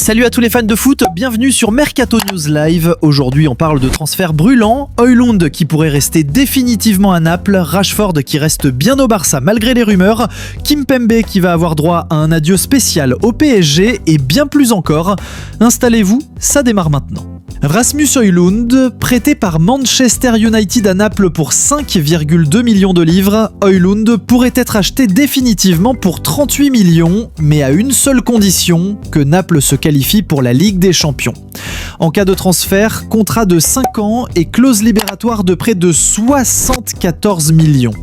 Salut à tous les fans de foot, bienvenue sur Mercato News Live. Aujourd'hui on parle de transferts brûlants, Højlund qui pourrait rester définitivement à Naples, Rashford qui reste bien au Barça malgré les rumeurs, Kimpembe qui va avoir droit à un adieu spécial au PSG et bien plus encore. Installez-vous, ça démarre maintenant. Rasmus Højlund, prêté par Manchester United à Naples pour 5,2 millions de livres, Højlund pourrait être acheté définitivement pour 38 millions, mais à une seule condition, que Naples se qualifie pour la Ligue des Champions. En cas de transfert, contrat de 5 ans et clause libératoire de près de 74 millions.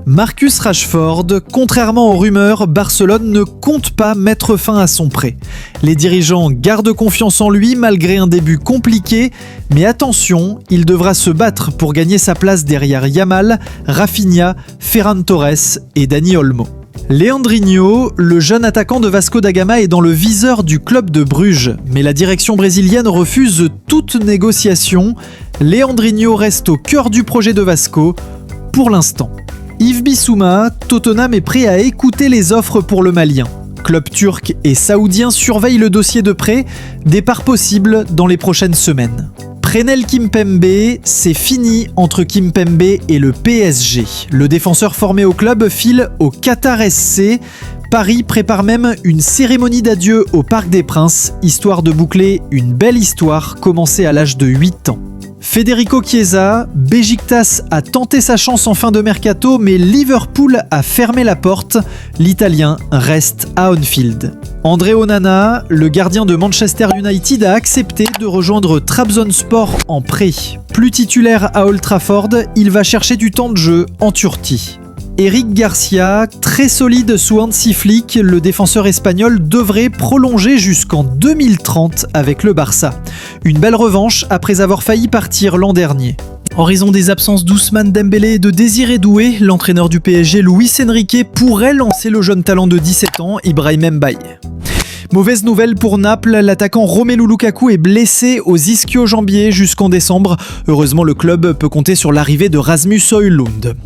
Marcus Rashford, contrairement aux rumeurs, Barcelone ne compte pas mettre fin à son prêt. Les dirigeants gardent confiance en lui malgré un début compliqué, mais attention, il devra se battre pour gagner sa place derrière Yamal, Rafinha, Ferran Torres et Dani Olmo. Leandrinho, le jeune attaquant de Vasco da Gama, est dans le viseur du club de Bruges, mais la direction brésilienne refuse toute négociation. Leandrinho reste au cœur du projet de Vasco pour l'instant. Yves Bissouma, Tottenham est prêt à écouter les offres pour le Malien. Club turc et saoudien surveillent le dossier de prêt, départ possible dans les prochaines semaines. Presnel Kimpembe, c'est fini entre Kimpembe et le PSG. Le défenseur formé au club file au Qatar SC. Paris prépare même une cérémonie d'adieu au Parc des Princes, histoire de boucler une belle histoire commencée à l'âge de 8 ans. Federico Chiesa, Beşiktaş a tenté sa chance en fin de mercato, mais Liverpool a fermé la porte. L'Italien reste à Anfield. André Onana, le gardien de Manchester United, a accepté de rejoindre Trabzonspor en prêt. Plus titulaire à Old Trafford, il va chercher du temps de jeu en Turquie. Eric Garcia, très solide sous Hansi Flick, le défenseur espagnol devrait prolonger jusqu'en 2030 avec le Barça. Une belle revanche après avoir failli partir l'an dernier. En raison des absences d'Ousmane Dembélé et de Désiré Doué, l'entraîneur du PSG Luis Enrique pourrait lancer le jeune talent de 17 ans, Ibrahim Mbaye. Mauvaise nouvelle pour Naples, l'attaquant Romelu Lukaku est blessé aux ischio-jambiers jusqu'en décembre. Heureusement, le club peut compter sur l'arrivée de Rasmus Højlund.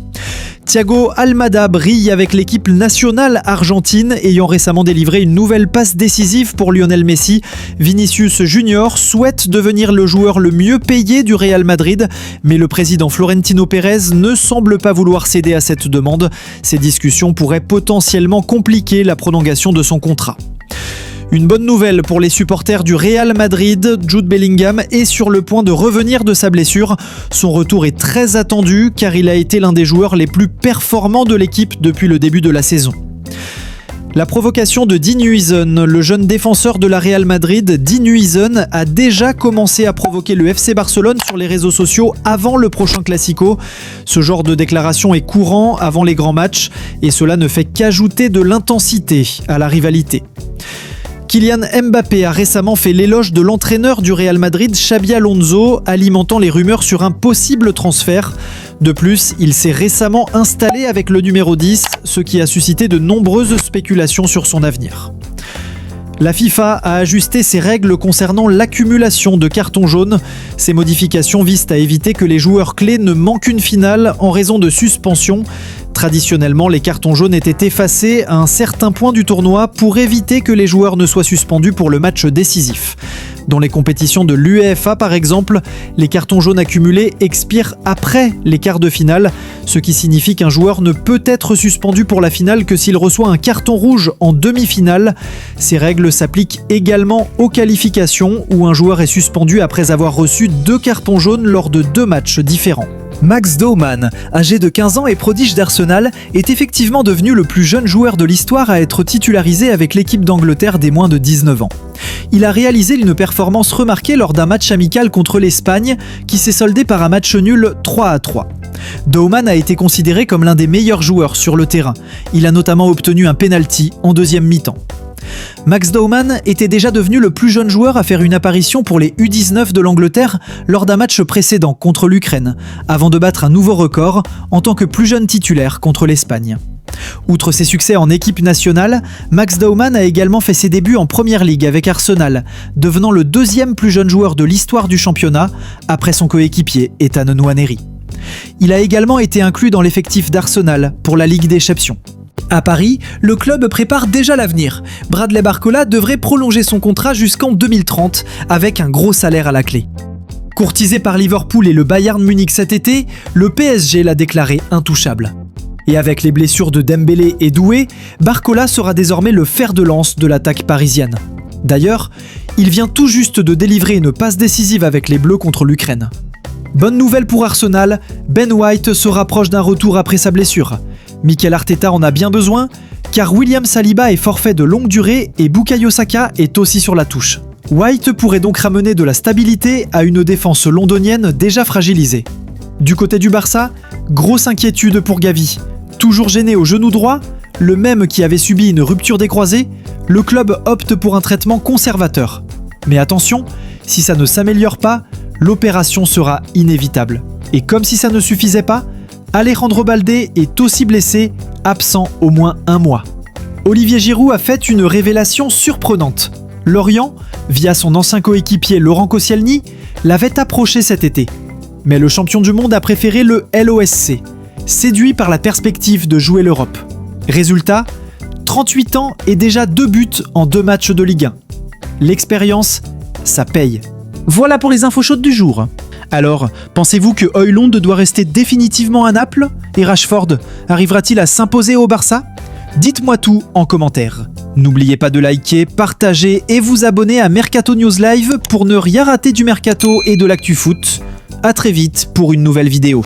Thiago Almada brille avec l'équipe nationale argentine, ayant récemment délivré une nouvelle passe décisive pour Lionel Messi. Vinicius Junior souhaite devenir le joueur le mieux payé du Real Madrid, mais le président Florentino Pérez ne semble pas vouloir céder à cette demande. Ces discussions pourraient potentiellement compliquer la prolongation de son contrat. Une bonne nouvelle pour les supporters du Real Madrid, Jude Bellingham est sur le point de revenir de sa blessure. Son retour est très attendu car il a été l'un des joueurs les plus performants de l'équipe depuis le début de la saison. La provocation de Dean Huijsen, le jeune défenseur de la Real Madrid, Dean Huijsen a déjà commencé à provoquer le FC Barcelone sur les réseaux sociaux avant le prochain Classico. Ce genre de déclaration est courant avant les grands matchs et cela ne fait qu'ajouter de l'intensité à la rivalité. Kylian Mbappé a récemment fait l'éloge de l'entraîneur du Real Madrid, Xabi Alonso, alimentant les rumeurs sur un possible transfert. De plus, il s'est récemment installé avec le numéro 10, ce qui a suscité de nombreuses spéculations sur son avenir. La FIFA a ajusté ses règles concernant l'accumulation de cartons jaunes. Ces modifications visent à éviter que les joueurs clés ne manquent une finale en raison de suspension. Traditionnellement, les cartons jaunes étaient effacés à un certain point du tournoi pour éviter que les joueurs ne soient suspendus pour le match décisif. Dans les compétitions de l'UEFA par exemple, les cartons jaunes accumulés expirent après les quarts de finale, ce qui signifie qu'un joueur ne peut être suspendu pour la finale que s'il reçoit un carton rouge en demi-finale. Ces règles s'appliquent également aux qualifications où un joueur est suspendu après avoir reçu 2 cartons jaunes lors de 2 matchs différents. Max Baumann, âgé de 15 ans et prodige d'Arsenal, est effectivement devenu le plus jeune joueur de l'histoire à être titularisé avec l'équipe d'Angleterre des moins de 19 ans. Il a réalisé une performance remarquée lors d'un match amical contre l'Espagne qui s'est soldé par un match nul 3-3. Baumann a été considéré comme l'un des meilleurs joueurs sur le terrain. Il a notamment obtenu un penalty en deuxième mi-temps. Max Baumann était déjà devenu le plus jeune joueur à faire une apparition pour les U19 de l'Angleterre lors d'un match précédent contre l'Ukraine, avant de battre un nouveau record en tant que plus jeune titulaire contre l'Espagne. Outre ses succès en équipe nationale, Max Baumann a également fait ses débuts en Première Ligue avec Arsenal, devenant le 2e plus jeune joueur de l'histoire du championnat, après son coéquipier Ethan Nwaneri. Il a également été inclus dans l'effectif d'Arsenal pour la Ligue des Champions. À Paris, le club prépare déjà l'avenir. Bradley Barcola devrait prolonger son contrat jusqu'en 2030 avec un gros salaire à la clé. Courtisé par Liverpool et le Bayern Munich cet été, le PSG l'a déclaré intouchable. Et avec les blessures de Dembélé et Doué, Barcola sera désormais le fer de lance de l'attaque parisienne. D'ailleurs, il vient tout juste de délivrer une passe décisive avec les Bleus contre l'Ukraine. Bonne nouvelle pour Arsenal, Ben White se rapproche d'un retour après sa blessure. Mikel Arteta en a bien besoin, car William Saliba est forfait de longue durée et Bukayo Saka est aussi sur la touche. White pourrait donc ramener de la stabilité à une défense londonienne déjà fragilisée. Du côté du Barça, grosse inquiétude pour Gavi. Toujours gêné au genou droit, le même qui avait subi une rupture des croisés, le club opte pour un traitement conservateur. Mais attention, si ça ne s'améliore pas, l'opération sera inévitable. Et comme si ça ne suffisait pas, Alejandro Baldé est aussi blessé, absent au moins 1 mois. Olivier Giroud a fait une révélation surprenante. Lorient, via son ancien coéquipier Laurent Koscielny, l'avait approché cet été. Mais le champion du monde a préféré le LOSC, séduit par la perspective de jouer l'Europe. Résultat, 38 ans et déjà 2 buts en 2 matchs de Ligue 1. L'expérience, ça paye. Voilà pour les infos chaudes du jour. Alors, pensez-vous que Højlund doit rester définitivement à Naples et Rashford arrivera-t-il à s'imposer au Barça? Dites-moi tout en commentaire. N'oubliez pas de liker, partager et vous abonner à Mercato News Live pour ne rien rater du Mercato et de l'actu foot. A très vite pour une nouvelle vidéo.